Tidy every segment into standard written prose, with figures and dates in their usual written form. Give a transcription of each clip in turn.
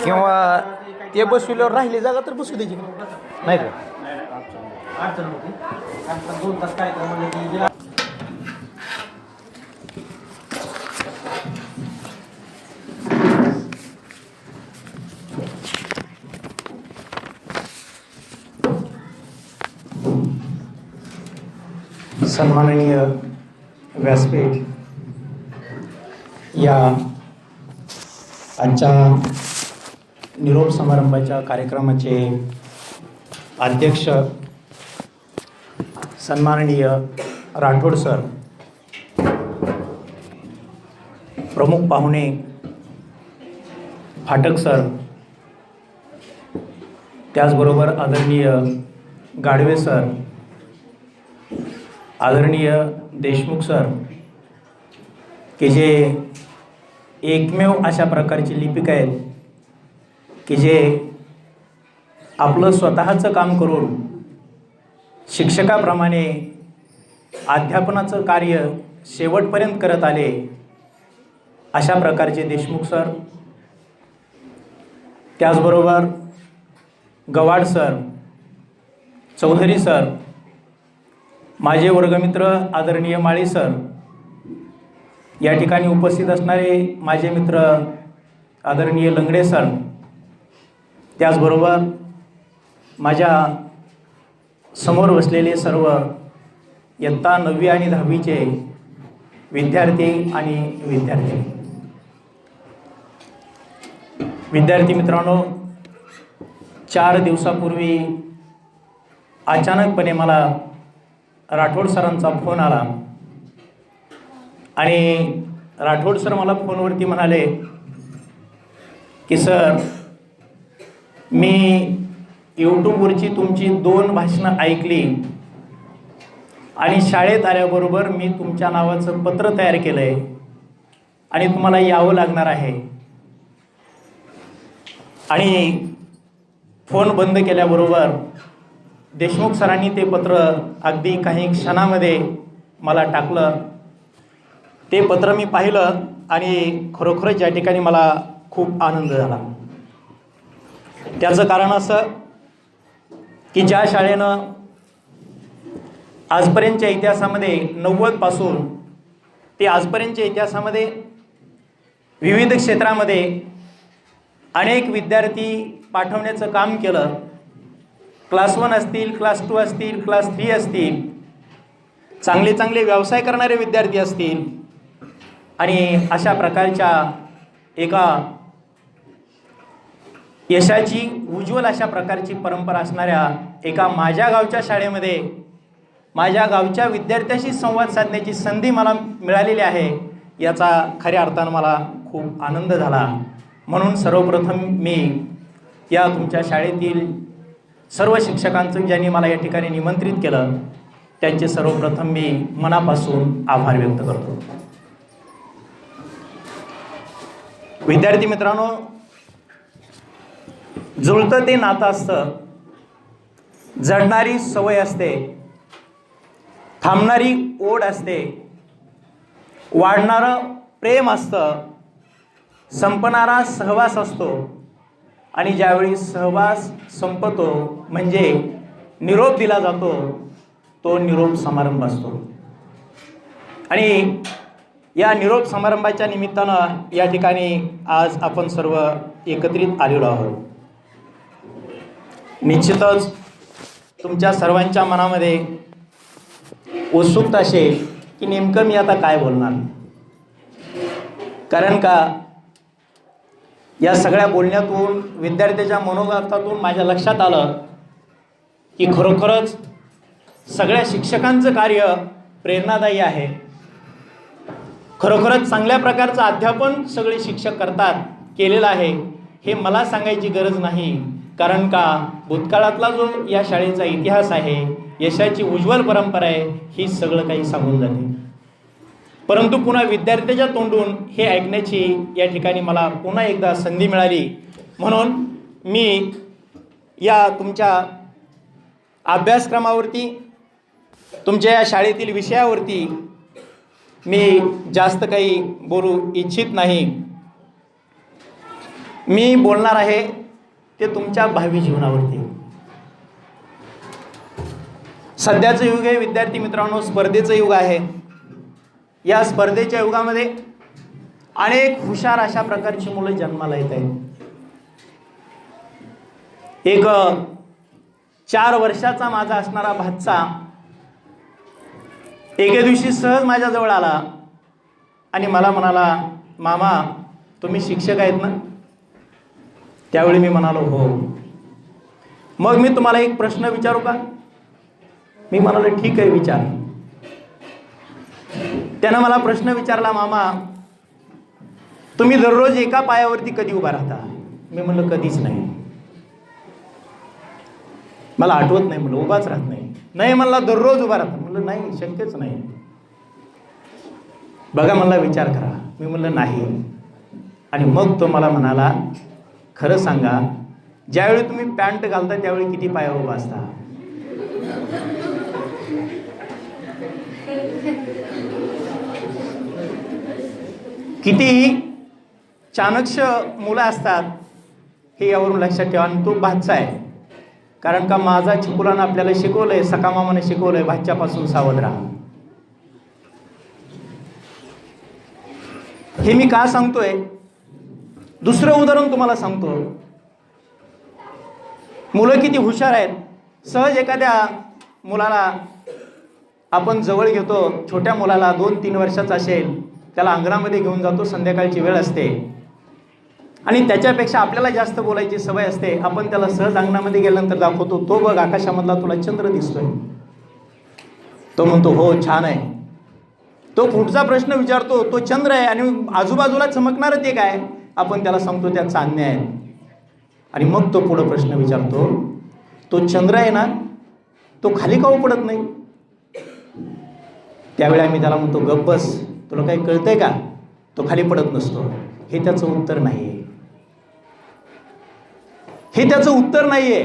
किंवा ते बसविल्यावर राहिली जागा तर बसू द्यायची नाही का? अडचण होती. 2 तास काय म्हणलं की सन्माननीय व्यासपीठ या आजच्या निरोप समारंभाच्या कार्यक्रमाचे अध्यक्ष सन्माननीय राठोड सर, प्रमुख पाहुणे फाटक सर, त्याचबरोबर आदरणीय गाडवे सर, आदरणीय देशमुख सर, की जे एकमेव अशा प्रकारची लिपिक आहेत की जे आपलं स्वतःचं काम करून शिक्षकाप्रमाणे अध्यापनाचं कार्य शेवटपर्यंत करत आले, अशा प्रकारचे देशमुख सर, त्याचबरोबर गवाड सर, चौधरी सर, माझे वर्गमित्र आदरणीय माळी सर, या ठिकाणी उपस्थित असणारे माझे मित्र आदरणीय लंगडे सर, त्याचबरोबर माझ्या समोर बसलेले सर्व इयत्ता 9वी आणि 10वीचे विद्यार्थी आणि विद्यार्थी मित्रांनो, 4 दिवसापूर्वी अचानकपणे मला राठोड सरांचा फोन आला आणि राठोड सर मला फोनवरती म्हणाले की सर, मी यूट्यूबवरची तुमची 2 भाषणं ऐकली आणि शाळेत आल्याबरोबर मी तुमच्या नावाचं पत्र तयार केलं आहे आणि तुम्हाला यावं लागणार आहे. आणि फोन बंद केल्याबरोबर देशमुख सरांनी ते पत्र अगदी काही क्षणामध्ये मला टाकलं. ते पत्र मी पाहिलं आणि खरोखरच या ठिकाणी मला खूप आनंद झाला. त्याचं कारण असं की ज्या शाळेनं आजपर्यंतच्या इतिहासामध्ये 90 पासून ते आजपर्यंतच्या इतिहासामध्ये विविध क्षेत्रामध्ये अनेक विद्यार्थी पाठवण्याचं काम केलं. क्लास 1 असतील, क्लास 2 असतील, क्लास 3 असतील, चांगले चांगले व्यवसाय करणारे विद्यार्थी असतील आणि अशा प्रकारच्या एका यशाची उज्ज्वल अशा प्रकारची परंपरा असणाऱ्या एका माझ्या गावच्या शाळेमध्ये माझ्या गावच्या विद्यार्थ्याशी संवाद साधण्याची संधी मला मिळालेली आहे, याचा खऱ्या अर्थानं मला खूप आनंद झाला. म्हणून सर्वप्रथम मी या तुमच्या शाळेतील सर्व शिक्षकांचं ज्यांनी मला या ठिकाणी निमंत्रित केलं त्यांचे सर्वप्रथम मी मनापासून आभार व्यक्त करतो. विद्यार्थी मित्रांनो, जुळतं ते नातं असतं, जडणारी सवय असते, थांबणारी ओढ असते, वाढणारं प्रेम असतं, संपणारा सहवास असतो आणि ज्यावेळी सहवास संपतो म्हणजे निरोप दिला जातो, तो निरोप समारंभ असतो. आणि या निरोप समारंभाच्या निमित्तानं या ठिकाणी आज आपण सर्व एकत्रित आलेलो आहोत. निश्चितच तुमच्या सर्वांच्या मनामध्ये उत्सुकता असेल की नेमकं मी आता काय बोलणार, कारण का या सगळ्या बोलण्यातून विद्यार्थ्याच्या मनोगतातून माझ्या लक्षात आलं की खरोखरच सगळ्या शिक्षकांचं कार्य प्रेरणादायी आहे. खरोखरच चांगल्या प्रकारचं अध्यापन सगळे शिक्षक करतात, केलेलं आहे, हे मला सांगायची गरज नाही. कारण का भूतकाळातला जो या शाळेचा इतिहास आहे, यशाची उज्ज्वल परंपरा आहे, ही सगळं काही सांगून जाते. परंतु पुन्हा विद्यार्थ्याच्या तोंडून हे ऐकण्याची या ठिकाणी मला पुन्हा एकदा संधी मिळाली. म्हणून मी या तुमच्या अभ्यासक्रमावरती, तुमच्या या शाळेतील विषयावरती मी जास्त काही बोलू इच्छित नाही. मी बोलणार आहे ते तुमच्या भावी जीवनावरती. सध्याचं युग आहे विद्यार्थी मित्रांनो, स्पर्धेचं युग आहे. या स्पर्धेच्या युगामध्ये अनेक हुशार अशा प्रकारची मुलं जन्माला येत आहेत. एक 4 वर्षाचा माझा असणारा भाचा एके दिवशी सहज माझ्याजवळ आला आणि मला म्हणाला, मामा तुम्ही शिक्षक आहेत ना? त्यावेळी मी म्हणालो हो. मग मी तुम्हाला एक प्रश्न विचारू का? मी म्हणालो ठीक आहे विचार. त्यानं मला प्रश्न विचारला, मामा तुम्ही दररोज एका पायावरती कधी उभा राहता? मी म्हणलं कधीच नाही, मला आठवत नाही. म्हणलं उभाच राहत नाही. नाही म्हणला दररोज उभा राहता. म्हणलं नाही, शक्यच नाही. बघा म्हणला विचार करा. मी म्हणलं नाही. आणि मग तो मला म्हणाला, खरं सांगा ज्यावेळी तुम्ही पॅन्ट घालता त्यावेळी किती पायावर उभा असता? कितीही चाणक्य मुलं असतात हे यावरून लक्षात ठेवा. आणि तो भाचा आहे, कारण का माझा चिकुलानं आपल्याला शिकवलंय, सकामामाने शिकवलंय, भाच्यापासून सावध राहा. हे मी का सांगतोय? दुसरं उदाहरण तुम्हाला सांगतो. मुलं किती हुशार आहेत. सहज एखाद्या मुलाला आपण जवळ घेतो, छोट्या मुलाला 2-3 वर्षाचा असेल, त्याला अंगणामध्ये घेऊन जातो, संध्याकाळची वेळ असते आणि त्याच्यापेक्षा आपल्याला जास्त बोलायची सवय असते. आपण त्याला सहज अंगणामध्ये गेल्यानंतर दाखवतो, तो बघ आकाशामधला तुला चंद्र दिसतोय. तो म्हणतो हो छान आहे. तो पुढचा प्रश्न विचारतो, तो चंद्र आहे आणि आजूबाजूला चमकणारं ते काय? आपण त्याला सांगतो त्या चांदण्या आहेत. आणि मग तो पुढे प्रश्न विचारतो, तो चंद्र आहे ना, तो खाली का पडत नाही? त्यावेळी आम्ही त्याला म्हणतो गप्प बस, तुला काही कळतंय का? तो खाली पडत नसतो. हे त्याचं उत्तर नाहीये. हे त्याचं उत्तर नाहीये.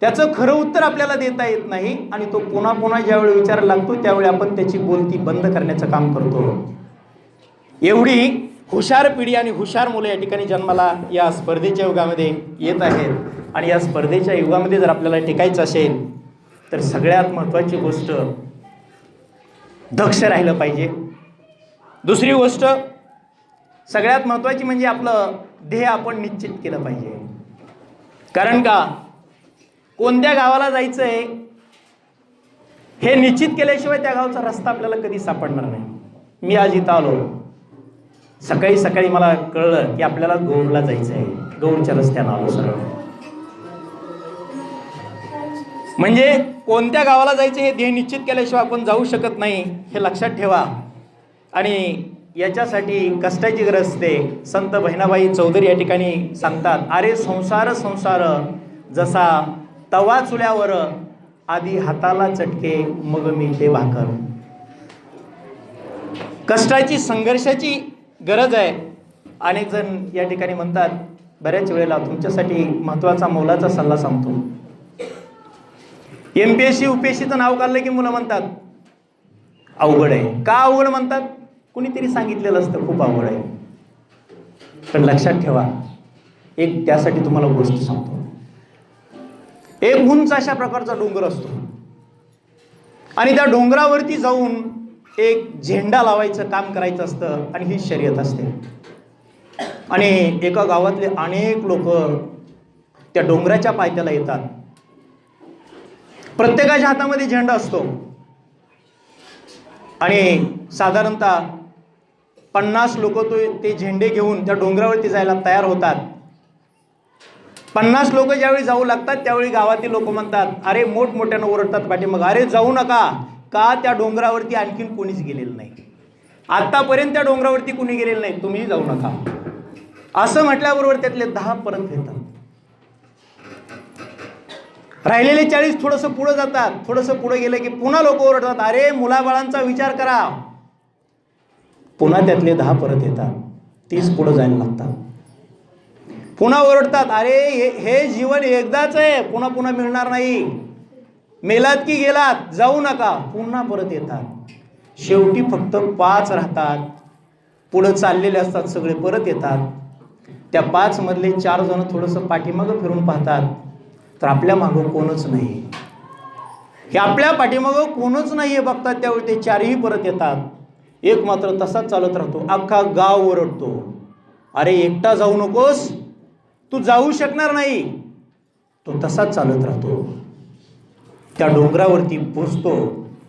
त्याचं खरं उत्तर आपल्याला देता येत नाही. आणि तो पुन्हा पुन्हा ज्यावेळी विचारायला लागतो त्यावेळी आपण त्याची बोलती बंद करण्याचं काम करतो. एवढी हुशार पिढी आणि हुशार मुलं या ठिकाणी जन्माला या स्पर्धेच्या युगामध्ये येत आहेत. आणि या स्पर्धेच्या युगामध्ये जर आपल्याला टिकायचं असेल तर सगळ्यात महत्त्वाची गोष्ट दक्ष राहिलं पाहिजे. दुसरी गोष्ट सगळ्यात महत्त्वाची म्हणजे आपलं ध्येय आपण निश्चित केलं पाहिजे. कारण का कोणत्या गावाला जायचं आहे हे निश्चित केल्याशिवाय त्या गावचा रस्ता आपल्याला कधी सापडणार नाही. मी आज इथं आलो, सकाळी सकाळी मला कळलं की आपल्याला गौरला जायचं आहे. गौरच्या रस्त्यानं आलो सरळ. म्हणजे कोणत्या गावाला जायचं हे ध्येय निश्चित केल्याशिवाय आपण जाऊ शकत नाही, हे लक्षात ठेवा. आणि याच्यासाठी कष्टाची गरज असते. संत बहिणाबाई चौधरी या ठिकाणी सांगतात, अरे संसार संसार जसा तवा चुल्यावर, आधी हाताला चटके मग मिळते भाकर. कष्टाची संघर्षाची गरज आहे. अनेक जण या ठिकाणी म्हणतात, बऱ्याच वेळेला तुमच्यासाठी महत्त्वाचा मोलाचा सल्ला सांगतो. MPSC UPSCचं नाव काढलं की मुलं म्हणतात अवघड आहे. का अवघड म्हणतात? कुणीतरी सांगितलेलं असतं खूप अवघड आहे. पण लक्षात ठेवा, एक त्यासाठी तुम्हाला गोष्ट सांगतो. एक उंच अशा प्रकारचा डोंगर असतो आणि त्या डोंगरावरती जाऊन एक झेंडा लावायचं काम करायचं असतं आणि ही शर्यत असते. आणि एका गावातले अनेक लोक त्या डोंगराच्या पायथ्याला येतात. प्रत्येकाच्या हातामध्ये झेंडा असतो आणि साधारणतः 50 लोक ते झेंडे घेऊन त्या डोंगरावरती जायला तयार होतात. 50 लोक ज्यावेळी जाऊ लागतात त्यावेळी गावातील लोक म्हणतात, अरे मोठमोठ्यानं ओरडतात पाठीमाग, अरे जाऊ नका. का? त्या डोंगरावरती आणखीन कोणीच गेलेलं नाही. आतापर्यंत त्या डोंगरावरती कोणी गेलेलं नाही, तुम्ही जाऊ नका. असं म्हटल्याबरोबर त्यातले 10 परत येतात. राहिलेले 40 थोडंसं पुढं जातात. थोडंसं पुढं गेलं की पुन्हा लोक ओरडतात, अरे मुलाबाळांचा विचार करा. पुन्हा त्यातले 10 परत येतात. 30 पुढं जायला लागतात. पुन्हा ओरडतात, अरे हे जीवन एकदाच आहे, पुन्हा पुन्हा मिळणार नाही. मेलात की गेलात, जाऊ नका. पुन्हा परत येतात. शेवटी फक्त 5 राहतात. पुढं चाललेले असतात, सगळे परत येतात. त्या 5 मधले 4 जण थोडंसं पाठीमागं फिरून पाहतात, तर आपल्या मागं कोणच नाही. हे आपल्या पाठीमागं कोणच नाही हे बघतात. त्यावेळी ते 4ही परत येतात. एक मात्र तसाच चालत राहतो. अख्खा गाव ओरडतो, अरे एकटा जाऊ नकोस, तू जाऊ शकणार नाही. तो तसाच चालत राहतो. त्या डोंगरावरती पोचतो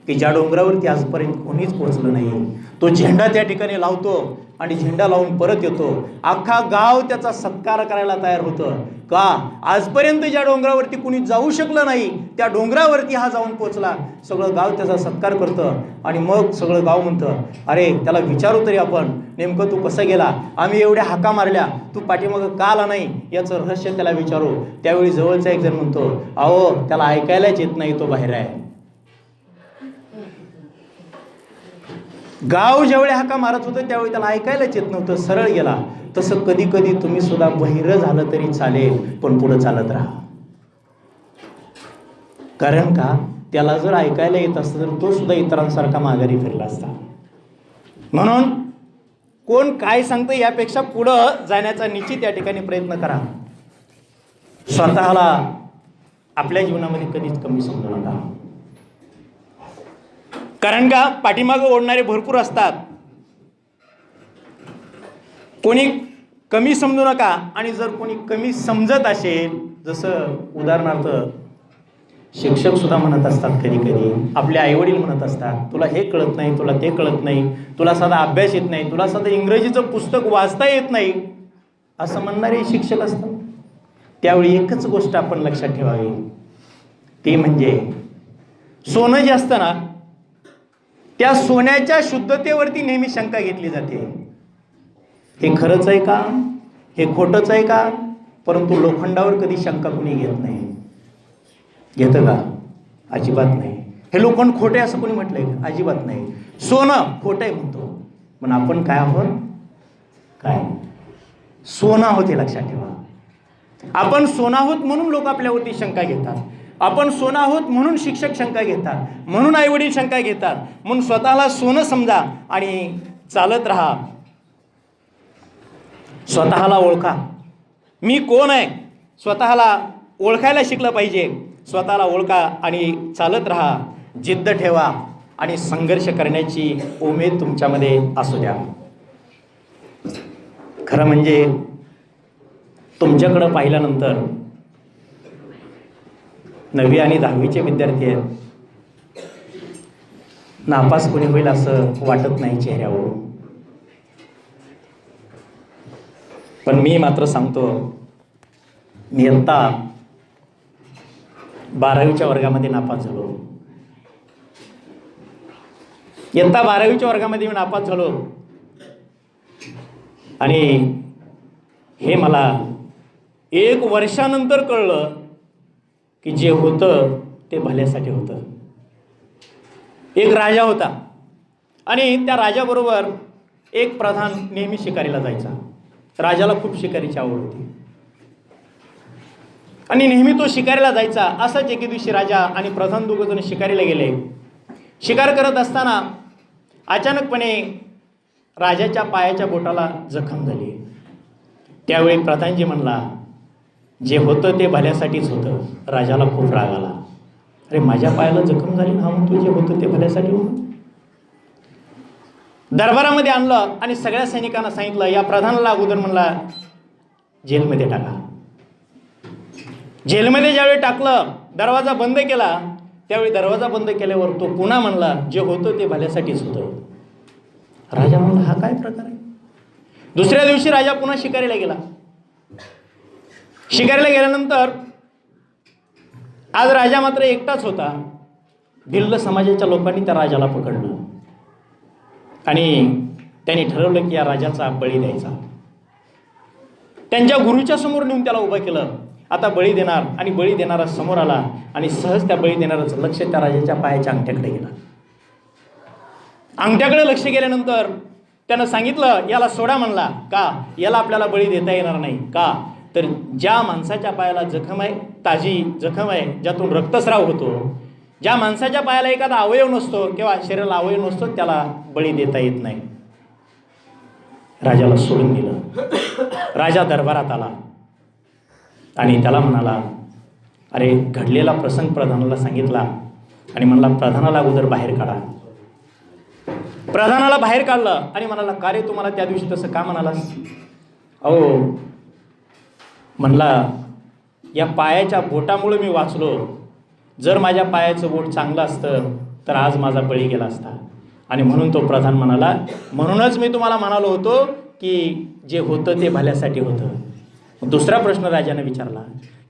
की ज्या डोंगरावरती आजपर्यंत कोणीच पोचलं नाही. तो झेंडा त्या ठिकाणी लावतो आणि झेंडा लावून परत येतो. अख्खा गाव त्याचा सत्कार करायला तयार होतं. का? आजपर्यंत ज्या डोंगरावरती कुणी जाऊ शकलं नाही त्या डोंगरावरती हा जाऊन पोचला. सगळं गाव त्याचा सत्कार करतं आणि मग सगळं गाव म्हणतं, अरे त्याला विचारू तरी आपण, नेमकं तू कसं गेला, आम्ही एवढ्या हाका मारल्या, तू पाठीमागं का आला नाही, याचं रहस्य त्याला विचारू. त्यावेळी जवळचा एक जण म्हणतो, अहो त्याला ऐकायलाच येत नाही, तो बाहेर आहे. गाव ज्यावेळी हाका मारत होतं त्यावेळी त्याला ऐकायलाच येत नव्हतं, सरळ गेला. तसं कधी कधी तुम्ही सुद्धा बहिर झालं तरी चालेल, पण पुढे चालत राहा. कारण का, त्याला जर ऐकायला येत असतं तर तो सुद्धा इतरांसारखा माघारी फिरला असता. म्हणून कोण काय सांगतं यापेक्षा पुढं जाण्याचा निश्चित या ठिकाणी प्रयत्न करा. स्वतःला आपल्या जीवनामध्ये कधीच कमी समजू नका. कारण का, पाठीमागं ओढणारे भरपूर असतात. कोणी कमी समजू नका. आणि जर कोणी कमी समजत असेल, जसं उदाहरणार्थ शिक्षक सुद्धा म्हणत असतात, कधी कधी आपले आईवडील म्हणत असतात, तुला हे कळत नाही, तुला ते कळत नाही, तुला साधा अभ्यास येत नाही, तुला साधं इंग्रजीचं पुस्तक वाचता येत नाही, असं म्हणणारे शिक्षक असतात. त्यावेळी एकच गोष्ट आपण लक्षात ठेवावी, ती म्हणजे सोनं जे असतं ना, त्या सोन्याच्या शुद्धतेवरती नेहमी शंका घेतली जाते. हे खरंच आहे का, हे खोटंच आहे का, परंतु लोखंडावर कधी शंका कोणी घेत नाही. घेतं का? अजिबात नाही. हे लोखंड खोटे असं कोणी म्हटलंय का? अजिबात नाही. सोनं खोटं आहे म्हणतो, पण आपण काय आहोत? काय सोनं आहोत हे लक्षात ठेवा. आपण सोनं आहोत म्हणून लोक आपल्यावरती शंका घेतात. आपण सोनं आहोत म्हणून शिक्षक शंका घेतात, म्हणून आईवडील शंका घेतात. म्हणून स्वतःला सोनं समजा आणि चालत राहा. स्वतःला ओळखा, मी कोण आहे, स्वतःला ओळखायला शिकलं पाहिजे. स्वतःला ओळखा आणि चालत राहा. जिद्द ठेवा आणि संघर्ष करण्याची उमेद तुमच्यामध्ये असू द्या. खरं म्हणजे तुमच्याकडं पाहिल्यानंतर 9वी आणि 10वीचे विद्यार्थी आहेत, नापास कोणी होईल असं वाटत नाही चेहऱ्यावरून. पण मी मात्र सांगतो, मी आत्ता 12वीच्या वर्गामध्ये नापास झालो. इयत्ता 12वीच्या वर्गामध्ये मी नापास झालो. आणि हे मला 1 वर्षानंतर कळलं की जे होतं ते भल्यासाठी होतं. एक राजा होता आणि त्या राजाबरोबर एक प्रधान नेहमी शिकारीला जायचा. राजाला खूप शिकारीची आवड होती आणि नेहमी तो शिकारीला जायचा. असंच एके दिवशी राजा आणि प्रधान दोघंजण शिकारीला गेले. शिकार करत असताना अचानकपणे राजाच्या पायाच्या बोटाला जखम झाली. त्यावेळी प्रधानजी म्हणला, जे होतं ते भल्यासाठीच होतं. राजाला खूप राग आला. अरे माझ्या पायाला जखम झाली, हा म्हणतो जे होतं ते भल्यासाठी होतं. दरबारामध्ये आणलं आणि सगळ्या सैनिकांना सांगितलं, या प्रधानाला अगोदर म्हणला जेलमध्ये टाका. जेलमध्ये ज्यावेळी टाकलं, दरवाजा बंद केला, त्यावेळी दरवाजा बंद केल्यावर तो पुन्हा म्हणला, जे होतं ते भल्यासाठीच होतं. राजा म्हणला, हा काय प्रकार आहे? दुसऱ्या दिवशी राजा पुन्हा शिकारीला गेला. शिकारीला गेल्यानंतर आज राजा मात्र एकटाच होता. भिल्ल समाजाच्या लोकांनी त्या राजाला पकडलं आणि त्यांनी ठरवलं की या राजाचा बळी द्यायचा. त्यांच्या गुरुच्या समोर नेऊन त्याला उभं केलं. आता बळी देणार आणि बळी देणारा समोर आला आणि सहज त्या बळी देणाराचं लक्ष त्या राजाच्या पायाच्या अंगठ्याकडे गेलं. अंगठ्याकडे लक्ष गेल्यानंतर त्यानं सांगितलं, याला सोडा म्हणला. का? याला आपल्याला बळी देता येणार नाही. का? तर ज्या माणसाच्या पायाला जखम आहे, ताजी जखम आहे, ज्यातून रक्तस्राव होतो, ज्या माणसाच्या पायाला एखादा अवयव नसतो किंवा शरीराला अवयव नसतो त्याला बळी देता येत नाही. राजाला सोडून दिलं. राजा दरबारात आला आणि त्याला म्हणाला, अरे घडलेला प्रसंग प्रधानाला सांगितला आणि म्हणला प्रधानाला अगोदर बाहेर काढा. प्रधानाला बाहेर काढलं आणि म्हणाला, का रे तुम्हाला त्या दिवशी तसं का म्हणालास? अहो म्हणला, या पायाच्या बोटामुळे मी वाचलो. जर माझ्या पायाचं बोट चांगलं असतं तर आज माझा बळी गेला असता. आणि म्हणून तो प्रधान म्हणाला, म्हणूनच मी तुम्हाला म्हणालो होतो की जे होतं ते भल्यासाठी होतं. दुसरा प्रश्न राजाने विचारला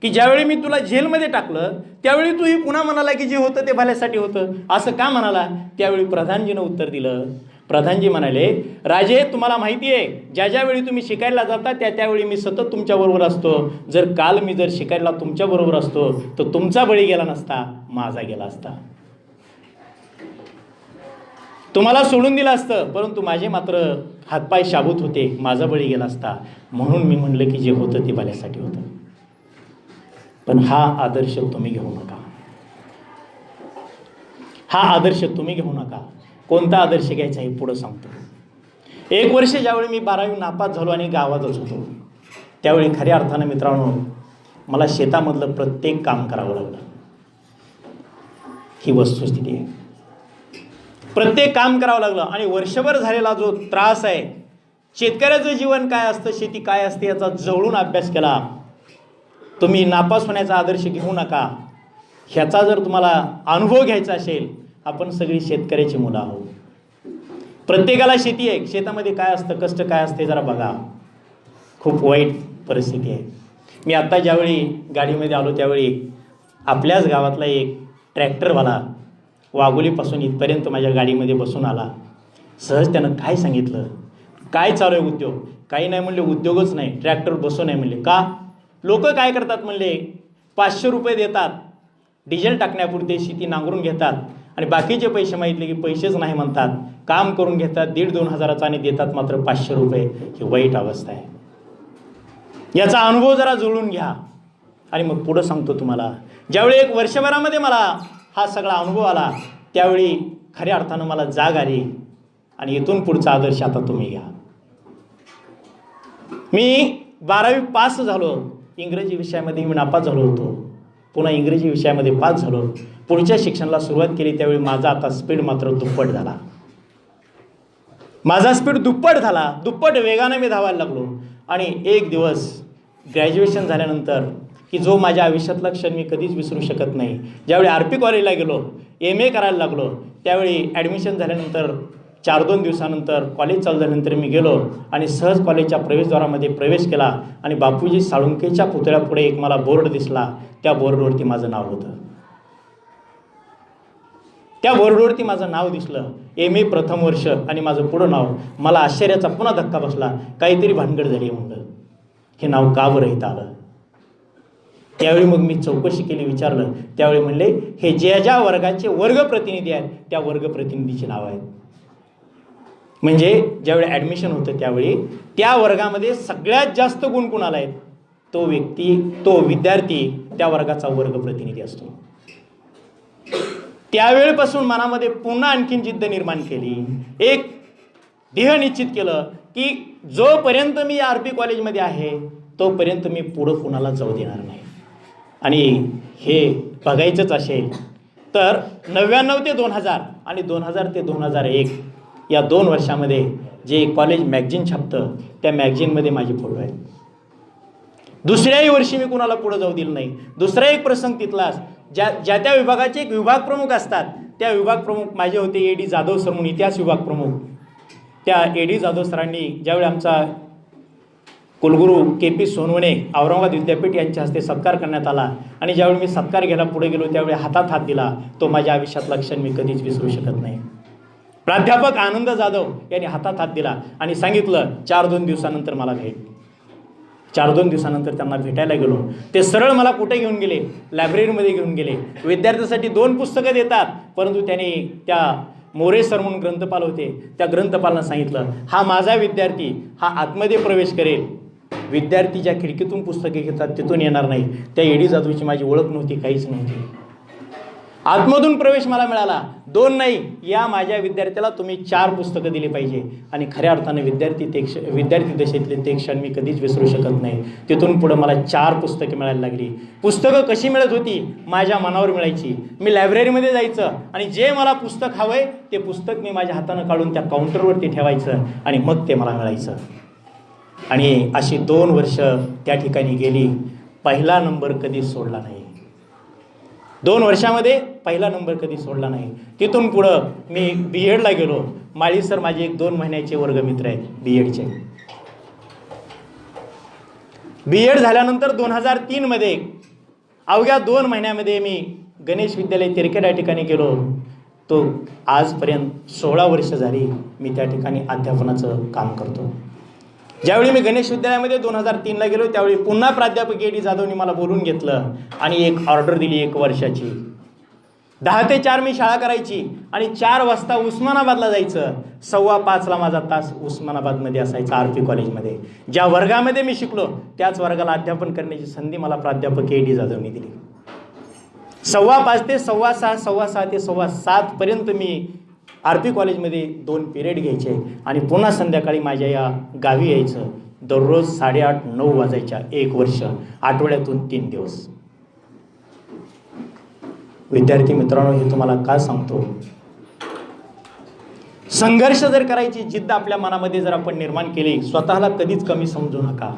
की ज्यावेळी मी तुला जेलमध्ये टाकलं त्यावेळी तू ही पुन्हा म्हणाला की जे होतं ते भल्यासाठी होतं, असं का म्हणाला? त्यावेळी प्रधानजीनं उत्तर दिलं. प्रधानजी म्हणाले, राजे तुम्हाला माहिती आहे ज्या ज्यावेळी तुम्ही शिकायला जाता त्यावेळी मी सतत तुमच्याबरोबर असतो. जर काल मी जर शिकायला तुमच्याबरोबर असतो तर तुमचा बळी गेला नसता, माझा गेला असता. तुम्हाला सोडून दिलं असतं परंतु माझे मात्र हातपाय शाबूत होते, माझा बळी गेला असता. म्हणून मी म्हणलं की जे होतं ते भल्यासाठी होतं. पण हा आदर्श तुम्ही घेऊ नका. हा आदर्श तुम्ही घेऊ नका. कोणता आदर्श घ्यायचा हे पुढं सांगतो. 1 वर्ष ज्यावेळी मी 12वी नापास झालो आणि गावातच होतो त्यावेळी खऱ्या अर्थानं मित्रांनो मला शेतामधलं प्रत्येक काम करावं लागलं. ही वस्तुस्थिती आहे. प्रत्येक काम करावं लागलं आणि वर्षभर झालेला जो त्रास आहे, शेतकऱ्याचं जीवन काय असतं, शेती काय असते याचा जवळून अभ्यास केला. तुम्ही नापास होण्याचा आदर्श घेऊ नका. ह्याचा जर तुम्हाला अनुभव घ्यायचा असेल, आपण सगळी शेतकऱ्याची मुलं आहोत. प्रत्येकाला शेती आहे. शेतामध्ये काय असतं, कष्ट काय असते जरा बघा. खूप वाईट परिस्थिती आहे. मी आत्ता ज्यावेळी गाडीमध्ये आलो त्यावेळी आपल्याच गावातला एक ट्रॅक्टरवाला वाघोलीपासून इथपर्यंत माझ्या गाडीमध्ये बसून आला. सहज त्यानं काय सांगितलं, काय चालू आहे उद्योग? काही नाही म्हणले, उद्योगच नाही, ट्रॅक्टर बसू नाही म्हणले. का? लोक काय करतात म्हणले, 500 रुपये देतात डिझेल टाकण्यापुरते, शेती नांगरून घेतात आणि बाकीचे पैसे मागितले की पैसेच नाही म्हणतात. काम करून घेतात 1,500-2,000 हजाराचा आणि देतात मात्र 500 रुपये. ही वाईट अवस्था आहे. याचा अनुभव जरा जुळून घ्या. आणि मग पुढं सांगतो तुम्हाला. ज्यावेळी 1 वर्षभरामध्ये मला हा सगळा अनुभव आला त्यावेळी खऱ्या अर्थानं मला जाग आली आणि इथून पुढचा आदर्श आता तुम्ही घ्या. मी 12वी पास झालो. इंग्रजी विषयामध्ये मी नापास झालो होतो. पुन्हा इंग्रजी विषयामध्ये पास झालो. पुढच्या शिक्षणाला सुरुवात केली त्यावेळी माझा आता स्पीड मात्र दुप्पट झाला. माझा स्पीड दुप्पट झाला. दुप्पट वेगाने मी धावायला लागलो. आणि एक दिवस ग्रॅज्युएशन झाल्यानंतर की जो माझ्या आयुष्यातला क्षण मी कधीच विसरू शकत नाही. ज्यावेळी RP कॉलेजला गेलो, MA करायला लागलो त्यावेळी ॲडमिशन झाल्यानंतर 4-2 दिवसानंतर कॉलेज चालू झाल्यानंतर मी गेलो आणि सहज कॉलेजच्या प्रवेशद्वारामध्ये प्रवेश केला आणि बापूजी साळुंकेच्या पुतळ्यापुढे एक मला बोर्ड दिसला. त्या बोर्डवरती माझं नाव होतं. त्या बोर्डवरती माझं नाव दिसलं, MA प्रथम वर्ष आणि माझं पुढं नाव. मला आश्चर्याचा पुन्हा धक्का बसला. काहीतरी भानगड झाली म्हणलं, हे नाव का बरं इथं आलं? त्यावेळी मग मी चौकशी केली, विचारलं. त्यावेळी म्हणले हे ज्या ज्या वर्गाचे वर्ग प्रतिनिधी आहेत त्या वर्ग प्रतिनिधीचे नाव आहेत. म्हणजे ज्यावेळी ॲडमिशन होतं त्यावेळी त्या वर्गामध्ये सगळ्यात जास्त गुण कुणाला आहेत, तो व्यक्ती, तो विद्यार्थी त्या वर्गाचा वर्ग प्रतिनिधी असतो. त्यावेळेपासून मनामध्ये पुन्हा आणखीन जिद्द निर्माण केली. एक ध्येय निश्चित केलं की जोपर्यंत मी RP कॉलेजमध्ये आहे तोपर्यंत मी पुढं कुणाला जाऊ देणार नाही. आणि हे बघायचंच असेल तर 99 ते 2000 आणि 2000 ते 2001 या 2 वर्षामध्ये जे कॉलेज मॅगझिन छापतं त्या मॅगझिनमध्ये माझे फोटो आहेत. दुसऱ्याही वर्षी मी कुणाला पुढं जाऊ दिलं नाही. दुसरा एक प्रसंग तिथलाच, ज्या त्या विभागाचे एक विभाग प्रमुख असतात त्या विभाग प्रमुख माझे होते AD जाधव सर म्हणून, इतिहास विभाग प्रमुख. त्या AD जाधव सरांनी ज्यावेळी आमचा कुलगुरू KP सोनवणे औरंगाबाद विद्यापीठ यांच्या हस्ते सत्कार करण्यात आला आणि ज्यावेळी मी सत्कार घ्यायला पुढे गेलो त्यावेळी हातात हात दिला. तो माझ्या आयुष्यातला क्षण मी कधीच विसरू शकत नाही. प्राध्यापक आनंद जाधव यांनी हातात हात दिला आणि सांगितलं 4-2 दिवसानंतर मला भेट. 4-2 दिवसानंतर त्यांना भेटायला गेलो. ते सरळ मला कुठे घेऊन गेले, लायब्ररीमध्ये घेऊन गेले. विद्यार्थ्यांसाठी 2 पुस्तकं देतात परंतु त्यांनी त्या मोरे सर म्हणून ग्रंथपाल होते त्या ग्रंथपालांना सांगितलं हा माझा विद्यार्थी, हा आतमध्ये प्रवेश करेल. विद्यार्थी ज्या खिडकीतून पुस्तके घेतात तिथून येणार नाही. त्या AD जाधवची माझी ओळख नव्हती, काहीच नव्हती. आतमधून प्रवेश मला मिळाला. 2 नाही, या माझ्या विद्यार्थ्याला तुम्ही 4 पुस्तकं दिली पाहिजे. आणि खऱ्या अर्थाने विद्यार्थी दशेतले ते क्षण मी कधीच विसरू शकत नाही. तिथून पुढं मला 4 पुस्तके मिळायला लागली. पुस्तकं कशी मिळत होती? माझ्या मनावर मिळायची. मी लायब्ररीमध्ये जायचं आणि जे मला पुस्तक हवंय ते पुस्तक मी माझ्या हातानं काढून त्या काउंटरवरती ठेवायचं आणि मग ते मला मिळायचं. आणि अशी 2 वर्ष त्या ठिकाणी गेली. पहिला नंबर कधीच सोडला नाही. 2 वर्षामध्ये पहिला नंबर कधी सोडला नाही. तिथून पुढं मी BEdला गेलो. माळी सर माझे 1-2 महिन्याचे वर्गमित्र आहेत BEdचे. BEd झाल्यानंतर 2003मध्ये अवघ्या 2 महिन्यामध्ये मी गणेश विद्यालय तिरखेड या ठिकाणी गेलो. तो आजपर्यंत 16 वर्ष झाली मी त्या ठिकाणी अध्यापनाचं काम करतो. ज्यावेळी मी गणेश विद्यालयामध्ये 2003ला गेलो त्यावेळी पुन्हा प्राध्यापक A.D. जाधवनी मला बोलून घेतलं आणि एक ऑर्डर दिली 1 वर्षाची. 10 ते 4 मी शाळा करायची आणि 4 वाजता उस्मानाबादला जायचं. 4:15ला माझा तास उस्मानाबादमध्ये असायचा RP कॉलेजमध्ये. ज्या वर्गामध्ये मी शिकलो त्याच वर्गाला अध्यापन करण्याची संधी मला प्राध्यापक A.D. जाधवनी दिली. 5:15 ते 6:15, 6:15 ते 7:15पर्यंत मी RP कॉलेजमध्ये 2 पिरियड घ्यायचे आणि पुन्हा संध्याकाळी माझ्या या गावी यायचं. दररोज 8:30-9 वाजायच्या. 1 वर्ष, आठवड्यातून 3 दिवस. विद्यार्थी मित्रांनो, हे तुम्हाला का सांगतो? संघर्ष जर करायची जिद्द आपल्या मनामध्ये जर आपण निर्माण केली, स्वतःला कधीच कमी समजू नका.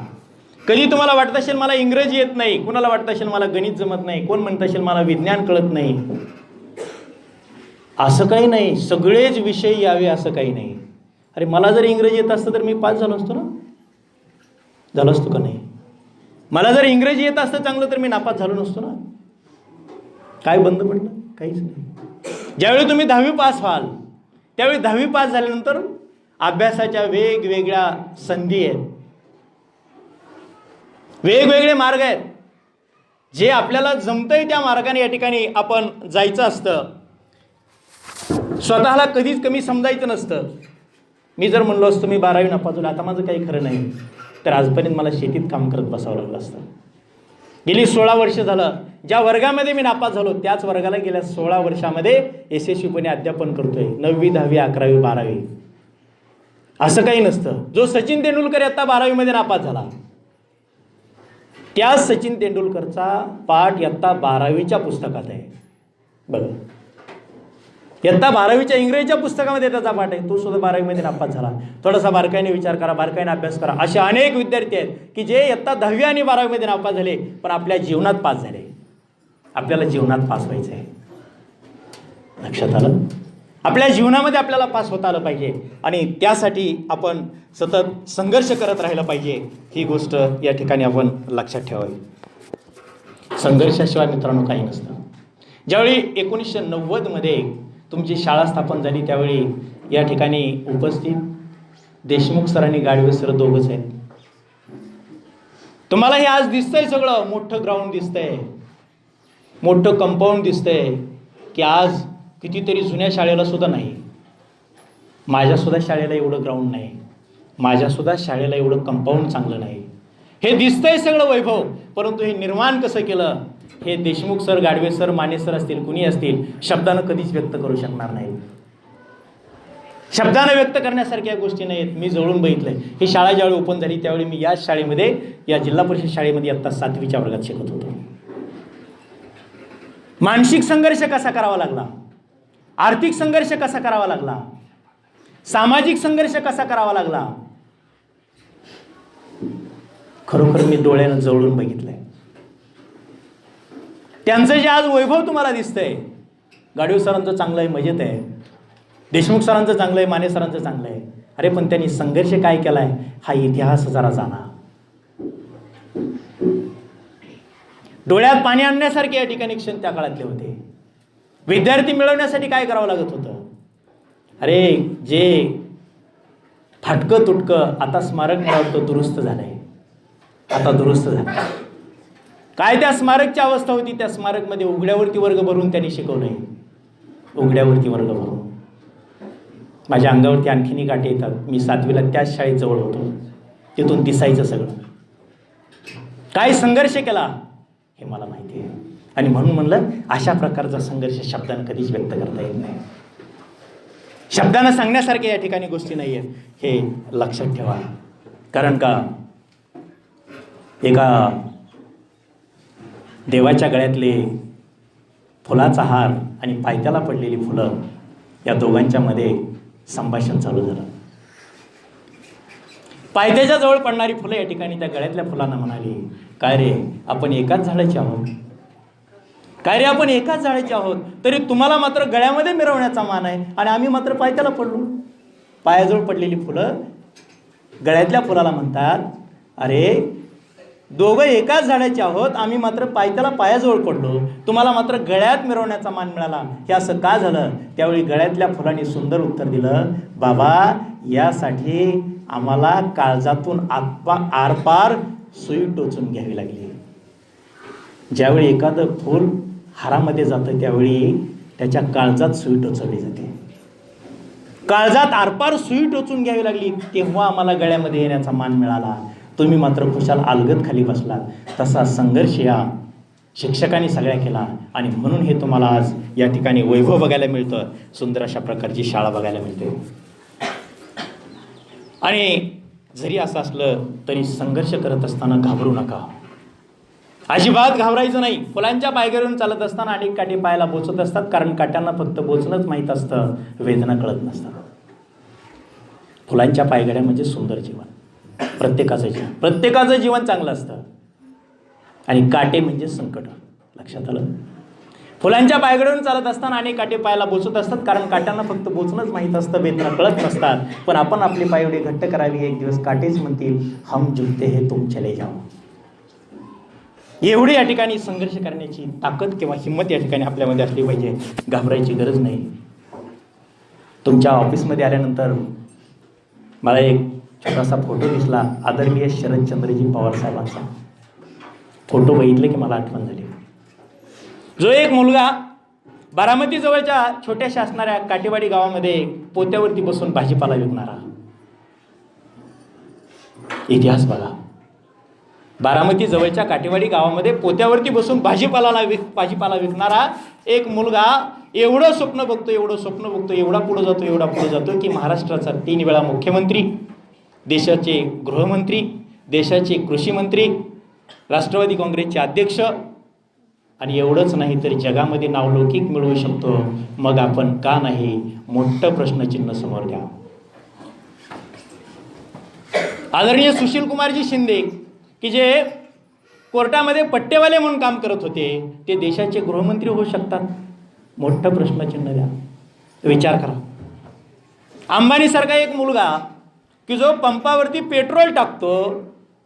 कधी तुम्हाला वाटत असेल मला इंग्रजी येत नाही, कुणाला वाटत असेल मला गणित जमत नाही, कोण म्हणत असेल मला विज्ञान कळत नाही, असं काही नाही. सगळेच विषय यावे असं काही नाही. अरे मला जर इंग्रजी येत असतं तर मी पास झालो असतो ना, झालो असतो का नाही? मला जर इंग्रजी येत असतं चांगलं तर मी नापास झालो नसतो ना. काय बंद पडलं? काहीच नाही. ज्यावेळी तुम्ही 10वी पास व्हाल त्यावेळी 10वी पास झाल्यानंतर अभ्यासाच्या वेगवेगळ्या संधी आहेत, वेगवेगळे मार्ग आहेत. जे आपल्याला जमतंय त्या मार्गाने या ठिकाणी आपण जायचं असतं. स्वतःला कधीच कमी समजायचं नसतं. मी जर म्हणलो असतो मी 12वी नापास झालो, आता माझं काही खरं नाही, तर आजपर्यंत मला शेतीत काम करत बसावं लागलं असतं. गेली 16 वर्ष झालं ज्या वर्गामध्ये मी नापास झालो त्याच वर्गाला गेल्या 16 वर्षामध्ये यशस्वीपणे अध्यापन करतोय. 9वी 10वी 11वी 12वी असं काही नसतं. जो सचिन तेंडुलकर आता 12वीमध्ये नापास झाला त्याच सचिन तेंडुलकरचा पाठ इयत्ता 12वीच्या पुस्तकात आहे. बघा, इयत्ता 12वीच्या इंग्रजीच्या पुस्तकामध्ये त्याचा पाठ आहे. तो सुद्धा 12वीमध्ये नापास झाला. थोडासा बारकाईने विचार करा, बारकाईने अभ्यास करा. असे अनेक विद्यार्थी आहेत की जे इयत्ता 10वी आणि 12वीमध्ये नापास झाले पण आपल्या जीवनात पास झाले. आपल्याला जीवनात पास व्हायचं आहे. लक्षात आलं? आपल्या जीवनामध्ये आपल्याला पास होता आलं पाहिजे आणि त्यासाठी आपण सतत संघर्ष करत राहिलं पाहिजे. ही गोष्ट या ठिकाणी आपण लक्षात ठेवावी. संघर्षाशिवाय मित्रांनो काही नसतं. ज्यावेळी 1990मध्ये तुमची शाळा स्थापन झाली त्यावेळी या ठिकाणी उपस्थित देशमुख सर आणि गाडवे सर दोघंच आहेत. तुम्हाला हे आज दिसतंय सगळं, मोठं ग्राउंड दिसतंय, मोठं कंपाऊंड दिसतंय की आज कितीतरी जुन्या शाळेला सुद्धा नाही. माझ्यासुद्धा शाळेला एवढं ग्राउंड नाही, माझ्यासुद्धा शाळेला एवढं कंपाऊंड चांगलं नाही. हे दिसतंय सगळं वैभव, परंतु हे निर्माण कसं केलं हे Deshmukh sir, Gadve sir, Mane sir असतील, कुणी असतील, शब्दानं कधीच व्यक्त करू शकणार नाही. शब्दानं व्यक्त करण्यासारख्या गोष्टी नाहीत. मी जवळून बघितलंय. ही शाळा ज्यावेळी ओपन झाली त्यावेळी मी याच शाळेमध्ये, या जिल्हा परिषद शाळेमध्ये इयत्ता 7वीच्या वर्गात शिकत होतो. मानसिक संघर्ष कसा करावा लागला, आर्थिक संघर्ष कसा करावा लागला, सामाजिक संघर्ष कसा करावा लागला, खरोखर मी डोळ्यानं जवळून बघितलंय. त्यांचं जे आज वैभव तुम्हाला दिसतंय, गाडवे सरांचं चांगलं आहे, मजेत आहे, देशमुख सरांचं चांगलं आहे, माने सरांचं चांगलं आहे. अरे पण त्यांनी संघर्ष काय केलाय हा इतिहास जरा जाणा. डोळ्यात पाणी आणण्यासारखे या ठिकाणी क्षण त्या काळातले होते. विद्यार्थी मिळवण्यासाठी काय करावं लागत होतं? अरे जे फाटकं तुटकं आता स्मारक मला वाटतं दुरुस्त झालंय, आता दुरुस्त झालं. काय त्या स्मारकची अवस्था होती? त्या स्मारकमध्ये उघड्यावरती वर्ग भरून त्यांनी शिकवलंय, उघड्यावरती वर्ग भरून. माझ्या अंगावरती आणखीनही गाठी येतात. मी 7वीला त्याच शाळेत जवळ होतो, तिथून दिसायचं सगळं. काय संघर्ष केला हे मला माहिती आहे. आणि म्हणून म्हणलं अशा प्रकारचा संघर्ष शब्दानं कधीच व्यक्त करता येत नाही. शब्दानं सांगण्यासारख्या या ठिकाणी गोष्टी नाही आहेत, हे लक्षात ठेवा. कारण का एका देवाच्या गळ्यातले फुलाचा हार आणि पायथ्याला पडलेली फुलं या दोघांच्या मध्ये संभाषण चालू झालं. पायथ्याच्या जवळ पडणारी फुलं या ठिकाणी त्या गळ्यातल्या फुलांना म्हणाली, काय रे आपण एकाच झाडाची आहोत, काय रे आपण एकाच झाडाची आहोत, तरी तुम्हाला मात्र गळ्यामध्ये मिरवण्याचा मान आहे आणि आम्ही मात्र पायथ्याला पडलो. पायाजवळ पडलेली फुलं गळ्यातल्या फुलाला म्हणतात, अरे दोघं एकाच झाडाचे आहोत, आम्ही मात्र पायथ्याला पायाजवळ पडलो, तुम्हाला मात्र गळ्यात मिरवण्याचा मान मिळाला, हे असं का झालं? त्यावेळी गळ्यातल्या फुलांनी सुंदर उत्तर दिलं, बाबा यासाठी आम्हाला काळजातून आरपार सुई टोचून घ्यावी लागली. ज्यावेळी एखादं फूल हारामध्ये जातं त्यावेळी त्याच्या काळजात सुई टोचवली जाते, काळजात आरपार सुई टोचून घ्यावी लागली, तेव्हा आम्हाला गळ्यामध्ये येण्याचा मान मिळाला. तुम्ही मात्र खुशाल अलगद खाली बसलात. तसा संघर्ष या शिक्षकांनी सगळ्या केला आणि म्हणून हे तुम्हाला आज या ठिकाणी वैभव बघायला मिळतं, सुंदर अशा प्रकारची शाळा बघायला मिळते. आणि जरी असं असलं तरी संघर्ष करत असताना घाबरू नका, अजिबात घाबरायचं नाही. फुलांच्या पायघेरून चालत असताना अनेक काठी पायाला बोचत असतात, कारण काट्यांना फक्त बोचणंच माहीत असतं, वेदना कळत नसतात. फुलांच्या पायघड्या म्हणजे सुंदर जीवन, प्रत्येकाचं जीवन चांगलं असतं आणि काटे म्हणजे संकट. लक्षात आलं? फुलांच्या पायघड्यावरून चालत असताना अनेक काटे पायाला बोचत असतात, कारण काट्यांना फक्त बोचणंच माहीत असतं, वेदना कळत नसतात. पण आपण आपली पाय एवढी घट्ट करावी, एक दिवस काटेच म्हणतील हम झुकते हे तुम चले जाओ. एवढी या ठिकाणी संघर्ष करण्याची ताकद किंवा हिंमत या ठिकाणी आपल्यामध्ये असली पाहिजे. घाबरायची गरज नाही. तुमच्या ऑफिसमध्ये आल्यानंतर मला एक छोटासा फोटो दिसला, आदरणीय शरदचंद्रजी पवार साहेबांचा. फोटो बघितले की मला आठवण झाली. जो एक मुलगा बारामती जवळच्या छोट्याशा असणाऱ्या काटेवाडी गावामध्ये पोत्यावरती बसून भाजीपाला विकणारा. इतिहास बघा, बारामती जवळच्या काटेवाडी गावामध्ये पोत्यावरती बसून भाजीपाला विकणारा एक मुलगा एवढं स्वप्न बघतो, एवढा पुढे जातो की महाराष्ट्राचा 3 वेळा मुख्यमंत्री, देशाचे गृहमंत्री, देशाचे कृषी मंत्री, राष्ट्रवादी काँग्रेसचे अध्यक्ष आणि एवढंच नाही तर जगामध्ये नावलौकिक मिळवू शकतो. मग आपण का नाही? मोठं प्रश्नचिन्ह समोर द्या. आदरणीय सुशील कुमारजी शिंदे की जे कोर्टामध्ये पट्टेवाले म्हणून काम करत होते, ते देशाचे गृहमंत्री होऊ शकतात? मोठं प्रश्नचिन्ह द्या. विचार करा. अंबानीसारखा एक मुलगा की जो पंपावरती पेट्रोल टाकतो,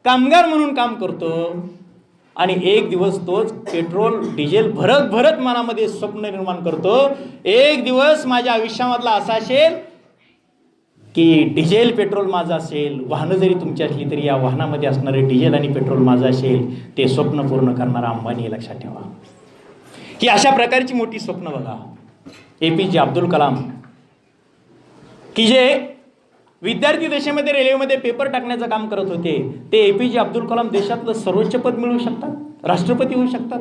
कामगार म्हणून काम करतो आणि एक दिवस तोच पेट्रोल डिझेल भरत मनामध्ये स्वप्न निर्माण करतो, एक दिवस माझ्या आयुष्यामधला असा असेल की डिझेल पेट्रोल माझं असेल. वाहनं जरी तुमची असली तरी या वाहनामध्ये असणारे डिझेल आणि पेट्रोल माझं असेल. ते स्वप्न पूर्ण करणारा अंबानी, लक्षात ठेवा. की अशा प्रकारची मोठी स्वप्न बघा. APJ अब्दुल कलाम की जे विद्यार्थी देशामध्ये रेल्वेमध्ये पेपर टाकण्याचं काम करत होते, ते APJ अब्दुल कलाम देशातलं सर्वोच्च पद मिळवू शकतात, राष्ट्रपती होऊ शकतात.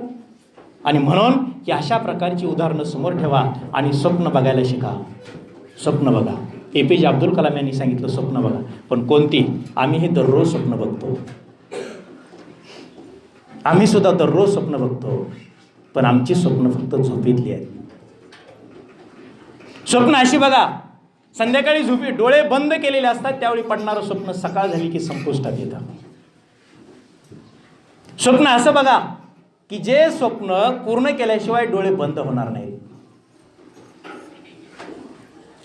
आणि म्हणून की अशा प्रकारची उदाहरणं समोर ठेवा आणि स्वप्न बघायला शिका. स्वप्न बघा. APJ अब्दुल कलाम यांनी सांगितलं स्वप्न बघा. पण कोणती? आम्ही हे दररोज स्वप्न बघतो, आम्ही सुद्धा दररोज स्वप्न बघतो, पण आमची स्वप्न फक्त झोपेतली आहेत. स्वप्न अशी बघा, संध्याकाळी झोपी डोळे बंद केलेले असतात, त्यावेळी पडणारं स्वप्न सकाळ झाली की संपुष्टात येतं. स्वप्न असं बघा की जे स्वप्न पूर्ण केल्याशिवाय डोळे बंद होणार नाहीत.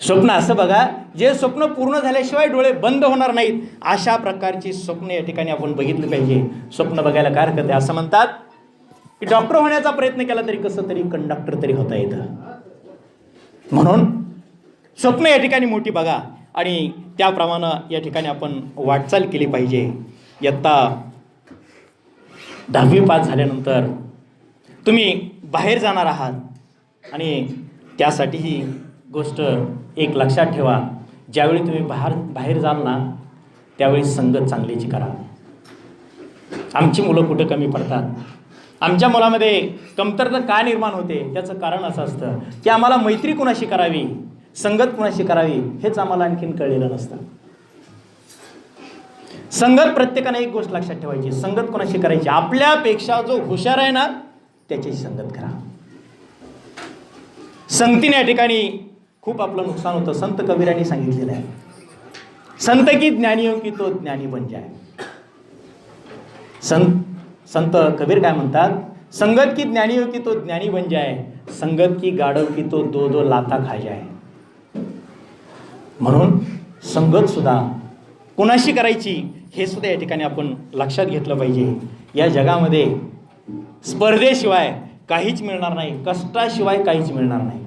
स्वप्न असं बघा जे स्वप्न पूर्ण झाल्याशिवाय डोळे बंद होणार नाहीत. अशा प्रकारची स्वप्न या ठिकाणी आपण बघितली पाहिजे. स्वप्न बघायला काय हरकत आहे? असं म्हणतात की डॉक्टर होण्याचा प्रयत्न केला तरी कसं तरी कंडक्टर तरी होता येतं. म्हणून स्वप्न या ठिकाणी मोठी बघा आणि त्याप्रमाणे या ठिकाणी आपण वाटचाल केली पाहिजे. इयत्ता 10वी पास झाल्यानंतर तुम्ही बाहेर जाणार आहात आणि त्यासाठी ही गोष्ट एक लक्षात ठेवा, ज्यावेळी तुम्ही बाहेर जाल ना त्यावेळी संगत चांगलीची करा. आमची मुलं कुठं कमी पडतात? आमच्या मुलामध्ये कमतरता का निर्माण होते त्याचं कारण असं असतं की आम्हाला मैत्री कुणाशी करावी, संगत कुणाशी करावी हेच आम्हाला आणखीन कळलेलं नसतं. संगत प्रत्येकाने एक गोष्ट लक्षात ठेवायची, संगत कोणाशी करायची, आपल्यापेक्षा जो हुशार आहे ना त्याची संगत करा. संगतीने या ठिकाणी खूप आपलं नुकसान होतं. संत कबीरांनी सांगितलेलं आहे, संत की ज्ञानी हो की तो ज्ञानी बन जाए. संत कबीर काय म्हणतात, संगत की ज्ञानी हो की तो ज्ञानी बन जाए, संगत की गाढव की तो दो दो लाथा खा जाए. म्हणून संगत सुद्धा कुणाशी करायची हे सुद्धा या ठिकाणी आपण लक्षात घेतलं पाहिजे. या जगामध्ये स्पर्धेशिवाय काहीच मिळणार नाही, कष्टाशिवाय काहीच मिळणार नाही.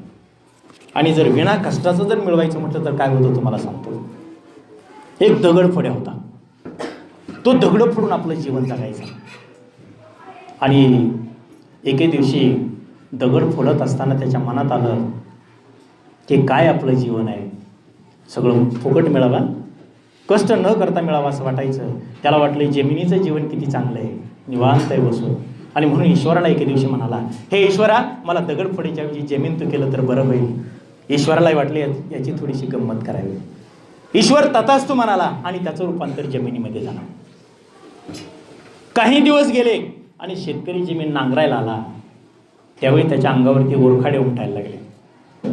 आणि जर विना कष्टाचं जर मिळवायचं म्हटलं तर काय होतं तुम्हाला सांगतो. एक दगडफोड्या होता, तो दगड फोडून आपलं जीवन जगायचं. आणि एके दिवशी दगड फोडत असताना त्याच्या मनात आलं की काय आपलं जीवन आहे, सगळं फुकट मिळावं, कष्ट न करता मिळावं असं वाटायचं. त्याला वाटलं जमिनीचं जीवन किती चांगलं आहे, निवांत आहे बसून. आणि म्हणून ईश्वराला एके दिवशी म्हणाला, हे ईश्वरा मला दगडफोडीच्या ऐवजी जमीन तू केलं तर बरं होईल. ईश्वरालाही वाटले याची थोडीशी गंमत करावी. ईश्वर तथास्तु म्हणाला आणि त्याचं रूपांतर जमिनीमध्ये झालं. काही दिवस गेले आणि शेतकरी जमीन नांगरायला आला, त्यावेळी त्याच्या अंगावरती ओरखाडे उमटायला लागले.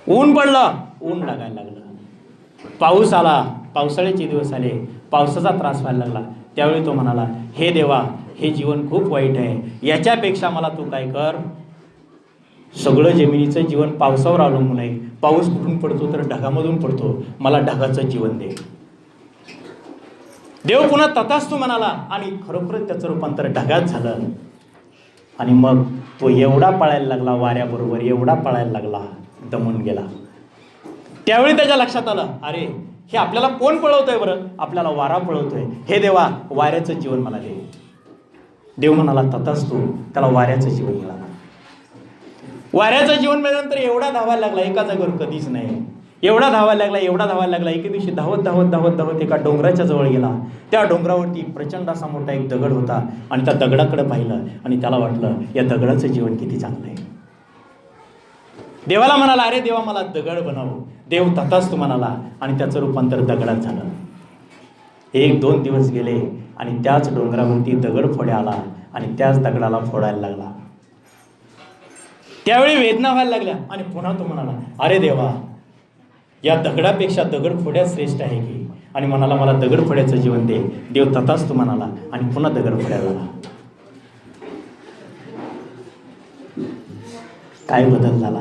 ऊन पडलं, ऊन लागायला लागलं. पाऊस आला, पावसाळ्याचे दिवस आले, पावसाचा त्रास व्हायला लागला. त्यावेळी तो म्हणाला, हे देवा हे जीवन खूप वाईट आहे, याच्यापेक्षा मला तू काय कर, सगळं जमिनीचं जीवन पावसावर अवलंबून आहे. पाऊस कुठून पडतो तर ढगामधून पडतो, मला ढगाचं जीवन दे. देव पुन्हा तथास्तु म्हणाला आणि खरोखरच त्याचं रूपांतर ढगात झालं. आणि मग तो एवढा पळायला लागला वाऱ्याबरोबर, एवढा पळायला लागला दमून गेला. त्यावेळी त्याच्या लक्षात आलं, अरे हे आपल्याला कोण पळवतोय बरं, आपल्याला वारा पळवतोय. हे देवा वाऱ्याचं जीवन मला दे. देव म्हणाला तथास्तु, त्याला वाऱ्याचं जीवन मिळालं. वाऱ्याचं जीवन मिळाल्यानंतर एवढा धावायला लागला, एका जागेवर कधीच नाही, एवढा धावायला लागला. एके दिवशी धावत धावत धावत धावत एका डोंगराच्या जवळ गेला. त्या डोंगरावरती प्रचंड असा मोठा एक दगड होता आणि त्या दगडाकडे पाहिलं आणि त्याला वाटलं या दगडाचं जीवन किती चांगलं आहे. देवाला म्हणाला, अरे देवा मला दगड बनव. देव तथास्तु म्हणाला आणि त्याचं रूपांतर दगडात झालं. 1-2 दिवस गेले आणि त्याच डोंगरावरती दगड फोड्या आला आणि त्याच दगडाला फोडायला लागला. त्यावेळी वेदना व्हायला लागल्या आणि पुन्हा तो म्हणाला, अरे देवा या दगडापेक्षा दगड फोड्या श्रेष्ठ आहे की, आणि म्हणाला मला दगड फोड्याचं जीवन दे. देव तथास्तु म्हणाला आणि पुन्हा दगड फोड्या झाला. काय बदल झाला?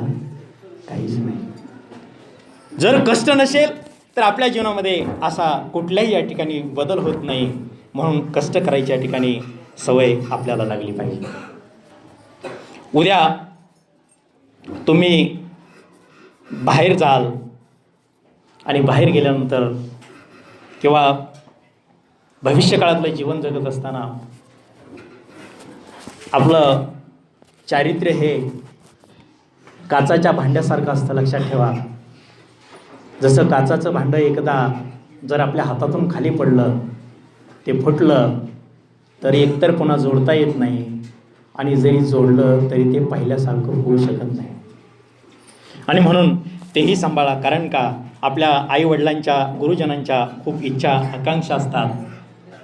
काहीच नाही. जर कष्ट नसेल तर आपल्या जीवनामध्ये असा कुठल्याही या ठिकाणी बदल होत नाही. म्हणून कष्ट करायच्या ठिकाणी सवय आपल्याला लागली पाहिजे. उद्या तुम्ही बाहेर जाल आणि बाहेर गेल्यानंतर किंवा भविष्यकाळातलं जीवन जगत असताना आपलं चारित्र्य हे काचाच्या भांड्यासारखं असतं. लक्षात ठेवा, जसं काचाचं भांडं एकदा जर आपल्या हातातून खाली पडलं, ते फुटलं तर एकतर पुन्हा जोडता येत नाही आणि जरी जोडलं तरी ते पहिल्यासारखं होऊ शकत नाही. आणि म्हणून तेही सांभाळा, कारण का आपल्या आईवडिलांच्या गुरुजनांच्या खूप इच्छा आकांक्षा असतात.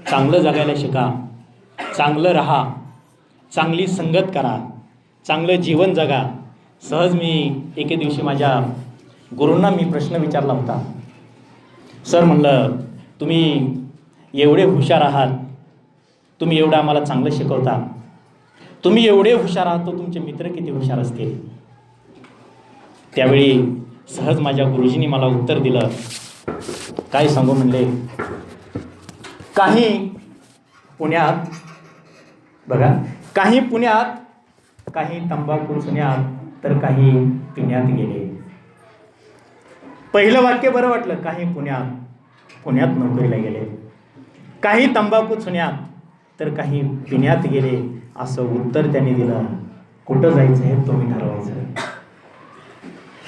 चांगलं जगायला शिका, चांगलं राहा, चांगली संगत करा, चांगलं जीवन जगा. सहज मी एके दिवशी माझ्या गुरूंना मी प्रश्न विचारला होता. सर म्हणलं, तुम्ही एवढे हुशार आहात, तुम्ही एवढं आम्हाला चांगलं शिकवता, तुम्ही एवढे हुशार आहात तर तुमचे मित्र किती हुशार असतील? त्यावेळी सहज माझ्या गुरुजींनी मला उत्तर दिलं. काय सांगू म्हणले, काही पुण्यात बघा, काही पुण्यात, काही तंबाखू चुन्यात, तर काही पिण्यात गेले. पहिलं वाक्य बरं वाटलं, काही पुण्यात नोकरीला गेले, काही तंबाखू चुन्यात, तर काही पिण्यात गेले. असं उत्तर त्यांनी दिलं. कुठं जायचं हे तुम्ही ठरवायचं,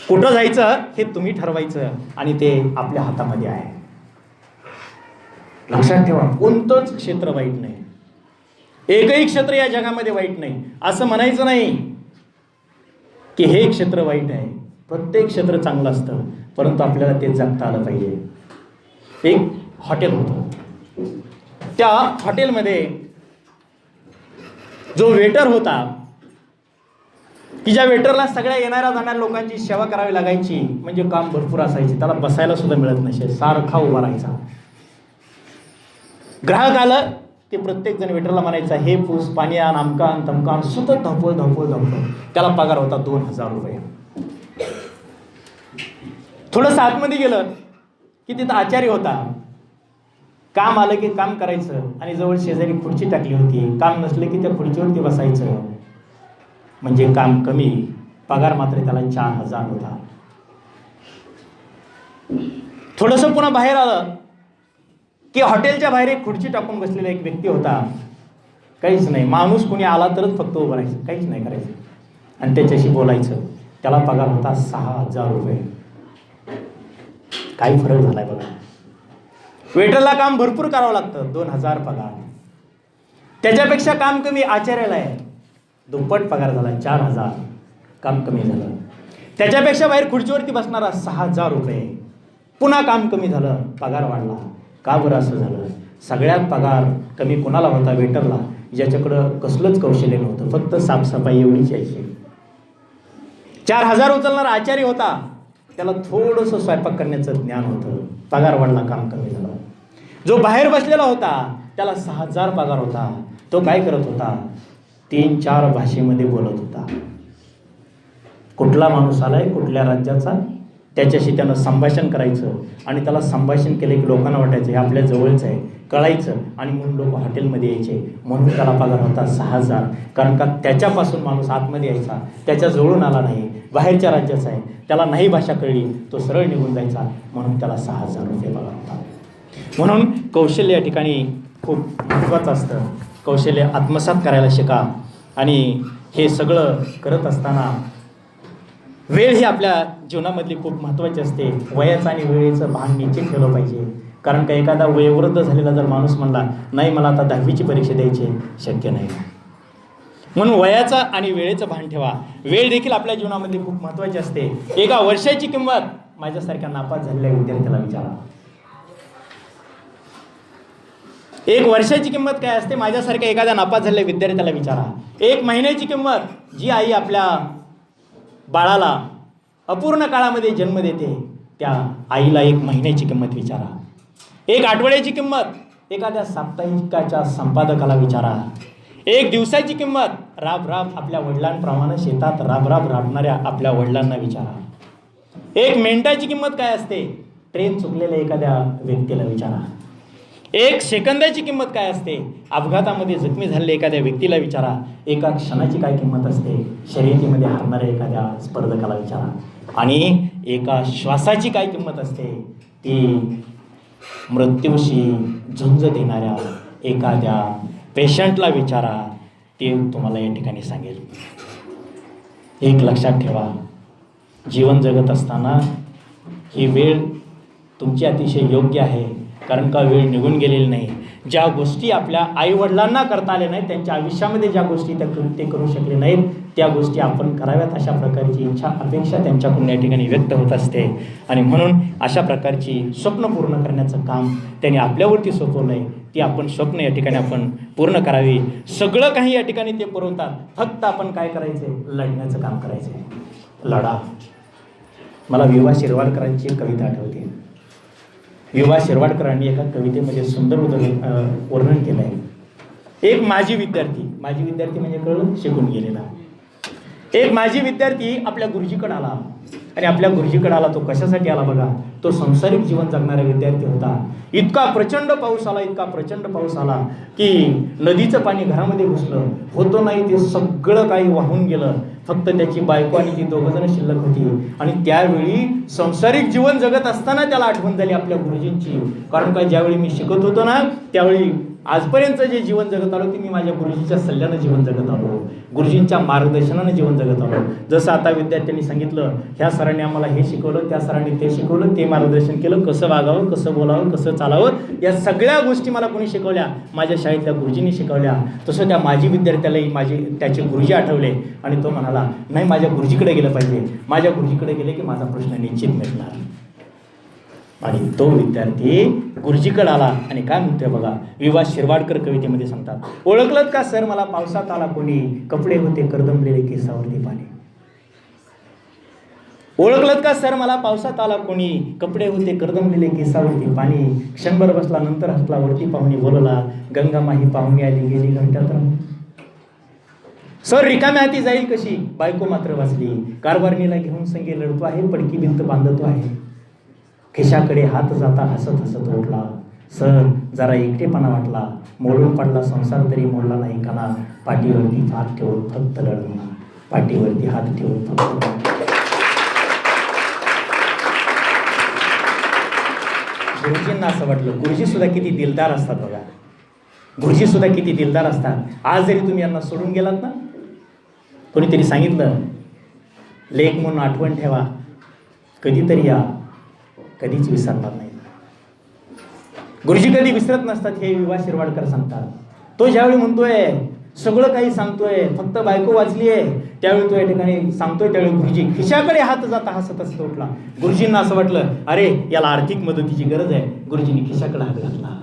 कुठं जायचं हे तुम्ही ठरवायचं आणि ते आपल्या हातामध्ये आहे. लक्षात ठेवा, कोणतंच क्षेत्र वाईट नाही. एकही क्षेत्र या जगामध्ये वाईट नाही. असं म्हणायचं नाही की हे क्षेत्र वाईट आहे. प्रत्येक क्षेत्र चांगलं असतं, परंतु आपल्याला ते जगता आलं पाहिजे. एक हॉटेल होतं. त्या हॉटेलमध्ये जो वेटर होता, की ज्या वेटरला सगळ्या येणाऱ्या जाणाऱ्या लोकांची सेवा करावी लागायची, म्हणजे काम भरपूर असायचे, त्याला बसायला सुद्धा मिळत नसे, सारखा उभा राहायचा. ग्राहक आलं ते प्रत्येक जण वेटरला म्हणायचा, हे पूस, पाणी आण, अमका आण, तमका आण, सतत धावपळ. त्याला पगार होता 2000 रुपये. थोडंसं आतमध्ये गेलं की तिथं आचारी होता. काम आलं की काम करायचं आणि जवळ शेजारी खुर्ची टाकली होती. काम नसलं की त्या खुर्चीवरती बसायचं. म्हणजे काम कमी, पगार मात्र त्याला 4000 होता. थोडंसं पुन्हा बाहेर आलं की हॉटेलच्या बाहेर एक खुर्ची टाकून बसलेला एक व्यक्ती होता. काहीच नाही, माणूस कोणी आला तरच फक्त उभं राहायचं, काहीच नाही करायचं आणि त्याच्याशी बोलायचं. त्याला पगार होता 6000 रुपये. काही फरक झालाय बघा. वेटरला काम भरपूर करावं लागतं, 2000 पगार. त्याच्यापेक्षा काम कमी आचार्याला आहे, दुप्पट पगार झाला, 4000. काम कमी झालं. त्याच्यापेक्षा बाहेर खुर्चीवरती बसणारा 6000 रुपये. पुन्हा काम कमी झालं, पगार वाढला. का बरं असं झालं? सगळ्यात पगार कमी कोणाला होता? वेटरला, ज्याच्याकडं कसलंच कौशल्य नव्हतं, फक्त साफसफाई एवढीच यायची. 4000 उचलणारा आचारी होता, त्याला थोडंसं स्वयंपाक करण्याचं ज्ञान होतं, पगार वाढला, काम कमी झालं. जो बाहेर बसलेला होता त्याला 6000 पगार होता. तो काय करत होता? 3-4 भाषेमध्ये बोलत होता. कुठला माणूस आलाय, कुठल्या राज्याचा, त्याच्याशी त्यानं संभाषण करायचं आणि त्याला संभाषण केलं की लोकांना वाटायचं हे आपल्या जवळच आहे, कळायचं आणि म्हणून लोक हॉटेलमध्ये यायचे. म्हणून त्याला पगार होता 6000. कारण का त्याच्यापासून माणूस आतमध्ये यायचा, त्याच्या जवळून आला नाही, बाहेरच्या राज्याचा आहे, त्याला नाही भाषा कळली, तो सरळ निघून जायचा, म्हणून त्याला 6000 रुपये पगार होता. म्हणून कौशल्य या ठिकाणी खूप महत्त्वाचं असतं. कौशल्य आत्मसात करायला शिका. आणि हे सगळं करत असताना वेळ ही आपल्या जीवनामधली खूप महत्त्वाची असते. वयाचं आणि वेळेचं भान निश्चित ठेवलं पाहिजे. कारण का एखादा वयोवृद्ध झालेला जर माणूस म्हणला नाही मला आता 10वीची परीक्षा द्यायची, शक्य नाही. म्हणून वयाचं आणि वेळेचं भान ठेवा. वेळ देखील आपल्या जीवनामध्ये खूप महत्त्वाची असते. एका वर्षाची किंमत माझ्यासारख्या नापास झालेल्या विद्यार्थ्याला विचारा. 1 वर्षाची किंमत काय असते माझ्यासारख्या एखाद्या नापास झालेल्या विद्यार्थ्याला विचारा. 1 महिन्याची किंमत जी आई आपल्या बाळाला अपूर्ण काळामध्ये जन्म देते त्या आईला 1 महिन्याची किंमत विचारा. 1 आठवड्याची किंमत एखाद्या साप्ताहिकाच्या संपादकाला विचारा. 1 दिवसाची किंमत राब आपल्या वडिलांप्रमाणे शेतात राब राबणाऱ्या आपल्या वडिलांना विचारा. 1 मिनिटाची किंमत काय असते ट्रेन चुकलेल्या एखाद्या व्यक्तीला विचारा. 1 सेकंदाची किंमत काय असते अपघातामध्ये जखमी झालेल्या एखाद्या व्यक्तीला विचारा. 1 क्षणाची काय किंमत असते शर्यतीमध्ये हारणाऱ्या एखाद्या स्पर्धकाला विचारा. आणि 1 श्वासाची काय किंमत असते ती मृत्यूशी झुंज देणाऱ्या एखाद्या पेशंटला विचारा. ते तुम्हाला या ठिकाणी सांगेल. एक लक्षात ठेवा, जीवन जगत असताना ही वेळ तुमची अतिशय योग्य आहे. कारण का वेळ निघून गेलेली नाही. ज्या गोष्टी आपल्या आईवडिलांना करता आल्या नाहीत, त्यांच्या आयुष्यामध्ये ज्या गोष्टी ते करू शकले नाहीत, त्या गोष्टी आपण कराव्यात अशा प्रकारची इच्छा अपेक्षा त्यांच्याकडून या ठिकाणी व्यक्त होत असते. आणि म्हणून अशा प्रकारची स्वप्न पूर्ण करण्याचं काम त्यांनी आपल्यावरती सोपवलं आहे. ती आपण स्वप्न या ठिकाणी आपण पूर्ण करावी. सगळं काही या ठिकाणी ते पुरवतात, फक्त आपण काय करायचं, लढण्याचं काम करायचं. लढा. मला विवा शिरवाडकरांची एक कविता आठवते. विवा शिरवाडकरांनी एका कवितेमध्ये सुंदर वर्णन केलं आहे. एक माजी विद्यार्थी म्हणजे कळलं, शिकून गेलेला. एक माजी विद्यार्थी आपल्या गुरुजीकडे आला आणि आपल्या गुरुजीकडे आला तो कशासाठी आला बघा. तो संसारिक जीवन जगणारा विद्यार्थी होता. इतका प्रचंड पाऊस आला की नदीचं पाणी घरामध्ये घुसलं, होतं नाही ते सगळं काही वाहून गेलं. फक्त त्याची बायको आणि ती 2 जण शिल्लक होती. आणि त्यावेळी संसारिक जीवन जगत असताना त्याला आठवण झाली आपल्या गुरुजींची. कारण का ज्यावेळी मी शिकत होतो ना त्यावेळी आजपर्यंत जे जीवन जगत आलो ते मी माझ्या गुरुजीच्या सल्ल्यानं जीवन जगत आलो, गुरुजींच्या मार्गदर्शनानं जीवन जगत आलो. जसं आता विद्यार्थ्यांनी सांगितलं, ह्या सरांनी आम्हाला हे शिकवलं, त्या सरांनी ते शिकवलं, ते मार्गदर्शन केलं, कसं वागावं, कसं बोलावं, कसं चालावं, या सगळ्या गोष्टी मला कोणी शिकवल्या? माझ्या शाळेतल्या गुरुजींनी शिकवल्या. तसं त्या माजी विद्यार्थ्यालाही त्याचे गुरुजी आठवले आणि तो म्हणाला, नाही माझ्या गुरुजीकडे गेलं पाहिजे, माझ्या गुरुजीकडे गेले की माझा प्रश्न निश्चित मिळणार. आणि तो विद्यार्थी गुरुजीकडे आला आणि काय म्हणतोय बघा, विवा शिरवाडकर कवितेमध्ये सांगतात, ओळखलत का सर मला पावसात आला कोणी, कपडे होते करदमलेले केसावरती पाणी. ओळखलत का सर मला पावसात आला कोणी, कपडे होते करदमलेले केसावरती पाणी. क्षणभर बसला नंतर हसला वरती पाहुणी बोलला, गंगा माही पाहुणी आली गेली घंट्यात. सर रिकाम्या हाती जाईल कशी, बायको मात्र वाचली, कारभारणीला घेऊन संगे लढतो आहे, पडकी भिंत बांधतो आहे. खिशाकडे हात जाता हसत हसत ओढला, सर जरा एकटेपणा वाटला, मोडून पडला संसार तरी मोडला नाही काना, पाठीवरती हात ठेवून फक्त लढणं, पाठीवरती हात ठेवून फक्त. गुरुजींना असं वाटलं, गुरुजी सुद्धा किती दिलदार असतात बघा, गुरुजी सुद्धा किती दिलदार असतात. आज जरी तुम्ही यांना सोडून गेलात ना, कोणीतरी सांगितलं लेख म्हणून आठवण ठेवा, कधीतरी या, कधीच विसरणार नाही. गुरुजी कधी विसरत नसतात हे विवा शिरवाडकर सांगतात. तो ज्यावेळी म्हणतोय सगळं काही सांगतोय, फक्त बायको वाचली आहे, त्यावेळी तो या ठिकाणी सांगतोय, त्यावेळी गुरुजी खिशाकडे हात जाता हसत हसत उठला. गुरुजींना असं वाटलं, अरे याला आर्थिक मदतीची गरज आहे. गुरुजींनी खिशाकडे हात घातला,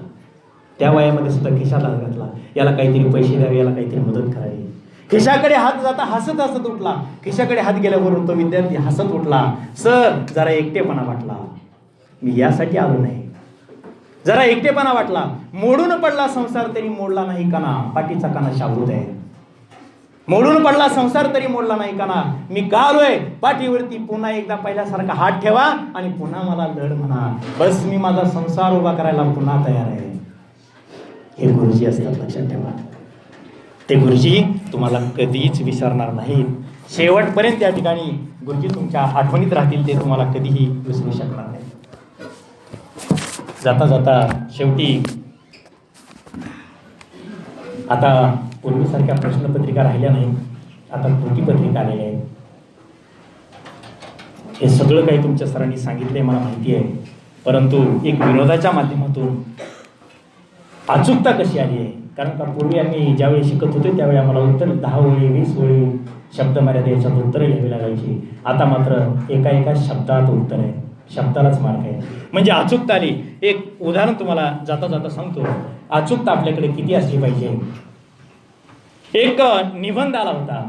त्या वयामध्ये सुद्धा खिशात हात घातला, याला काहीतरी पैसे द्यावे, याला काहीतरी मदत करावी. खिशाकडे हात जाता हसत हसत उठला. खिशाकडे हात गेल्याबरोबर तो विद्यार्थी हसत उठला, सर जरा एकटेपणा वाटला, मी यासाठी आलो नाही, जरा एकटेपणा वाटला, मोडून पडला संसार तरी मोडला नाही काना, पाठीचा काना शाबूत आहे. मोडून पडला संसार तरी मोडला नाही काना, मी का आलोय पाठीवरती पुन्हा एकदा पहिल्यासारखा हात ठेवा आणि पुन्हा मला लढ म्हणा, बस मी माझा संसार उभा करायला पुन्हा तयार आहे. हे गुरुजी असतात, लक्षात ठेवा. ते गुरुजी तुम्हाला कधीच विसरणार नाहीत. शेवटपर्यंत त्या ठिकाणी गुरुजी तुमच्या आठवणीत राहतील, ते तुम्हाला कधीही विसरू शकणार नाही. जाता जाता शेवटी आता पूर्वीसारख्या प्रश्नपत्रिका राहिल्या नाही, आता कृतीपत्रिका आलेल्या आहेत. हे सगळं काही तुमच्या सरांनी सांगितले मला माहिती आहे, परंतु एक विनोदाच्या माध्यमातून अचूकता कशी आली आहे. कारण का पूर्वी आम्ही ज्यावेळी शिकत होतो त्यावेळी आम्हाला उत्तर 10 ओळी 20 ओळी शब्दमर्यादा याच्यात उत्तरं लिहावी लागायची. आता मात्र एका एका शब्दात उत्तर आहे, शब्दालाच मार्क आहे. म्हणजे अचूकता आली. एक उदाहरण तुम्हाला जाता जाता सांगतो. अचूकता आपल्याकडे किती असली पाहिजे. एक निबंध आला होता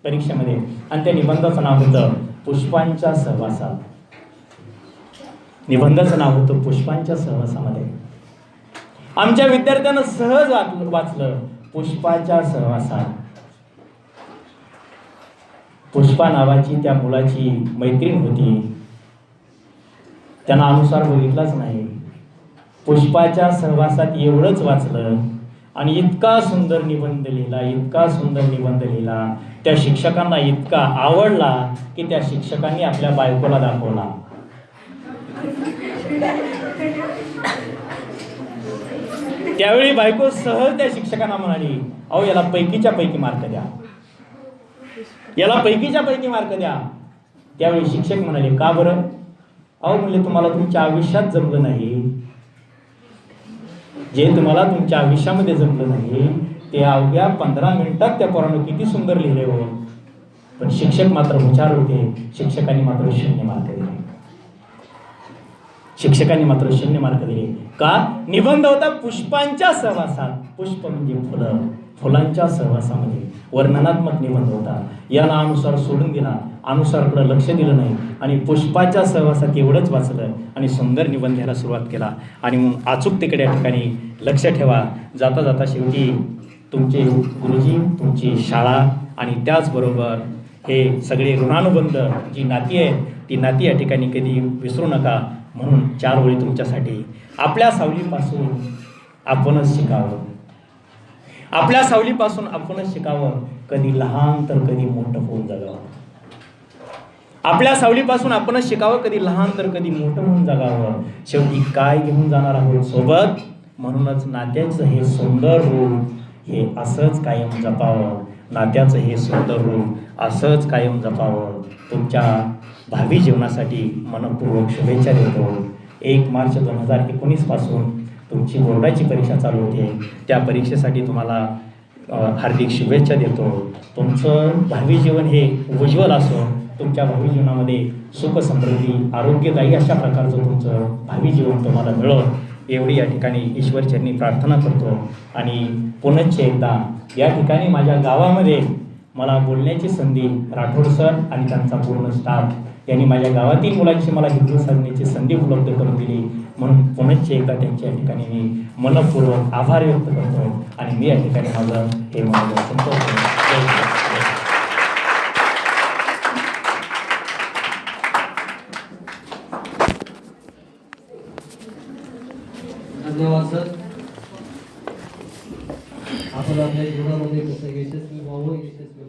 परीक्षेमध्ये आणि त्या निबंधाचं नाव होतं पुष्पांच्या सहवासात. निबंधाचं नाव होतं पुष्पांच्या सहवासामध्ये. आमच्या विद्यार्थ्यांना सहज वाचलं पुष्पाच्या सहवासात. पुष्पा नावाची त्या मुलाची मैत्रीण होती, त्यांना अनुसार बघितलाच नाही. पुष्पाच्या सहवासात एवढंच वाचलं आणि इतका सुंदर निबंध लिहिला, इतका सुंदर निबंध लिहिला, त्या शिक्षकांना इतका आवडला की त्या शिक्षकांनी आपल्या बायकोला दाखवला. त्यावेळी बायको सहज त्या शिक्षकांना म्हणाली, अहो याला पैकीच्या पैकी मार्क द्या, याला पैकीच्या पैकी मार्क द्या. त्यावेळी शिक्षक म्हणाले, का बरं? अहो म्हणले, तुम्हाला तुमच्या आयुष्यात जमलं नाही, जे तुम्हाला तुमच्या आयुष्यामध्ये जमलं नाही ते अवघ्या 15 मिनिटात त्या पोरानं किती सुंदर लिहिले हो. पण शिक्षक मात्र हुशार होते, शिक्षकांनी मात्र 0 मार्क दिले. शिक्षकांनी मात्र 0 मार्क दिले. का? निबंध होता पुष्पांच्या सहवासात. पुष्प म्हणजे फुलं, फुलांच्या सहवासामध्ये वर्णनात्मक निबंध होता. याला अनुसार सोडून दिला, अनुसारकडे लक्ष दिलं नाही आणि पुष्पाच्या सहवासात एवढंच वाचलं आणि सुंदर निबंध घ्यायला सुरुवात केला. आणि मग अचूकतेकडे या ठिकाणी लक्ष ठेवा. जाता जाता शेवटी तुमचे गुरुजी, तुमची शाळा आणि त्याचबरोबर हे सगळे ऋणानुबंध जी नाती आहे ती नाती या ठिकाणी कधी विसरू नका. म्हणून 4 ओळी तुमच्यासाठी. आपल्या सावलीपासून आपणच शिकावं, आपल्या सावलीपासून आपणच शिकावं, कधी लहान तर कधी मोठं होऊन जगावं. आपल्या सावलीपासून आपणच शिकावं, कधी लहान तर कधी मोठं होऊन जगावं. शेवटी काय घेऊन जाणार आहोत सोबत? म्हणूनच नात्याचं हे सुंदर रूप हे असंच कायम जपावं. नात्याचं हे सुंदर रूप असंच कायम जपावं. तुमच्या भावी जीवनासाठी मनपूर्वक शुभेच्छा देतो. 1 मार्च 2019 पासून तुमची बोर्डाची परीक्षा चालू होते. त्या परीक्षेसाठी तुम्हाला हार्दिक शुभेच्छा देतो. तुमचं भावी जीवन हे उज्ज्वल असो. तुमच्या भावी जीवनामध्ये सुख समृद्धी आरोग्यदायी अशा प्रकारचं तुमचं भावी जीवन तुम्हाला मिळो एवढी या ठिकाणी ईश्वरचरणी प्रार्थना करतो. आणि पुनश्च एकदा या ठिकाणी माझ्या गावामध्ये मला बोलण्याची संधी राठोड सर आणि त्यांचा पूर्ण स्टाफ यांनी माझ्या गावातील मुलांची मला हिंदू साधण्याची संधी उपलब्ध करून दिली. म्हणून पुनश्च एकदा त्यांच्या ठिकाणी मी मनपूर्वक आभार व्यक्त करतो आणि मी या ठिकाणी माझं हे माझं संतोष धन्यवाद सर. आपण आपल्या जीवनामध्ये कसं यशस्वी व्हावं, यशस्वी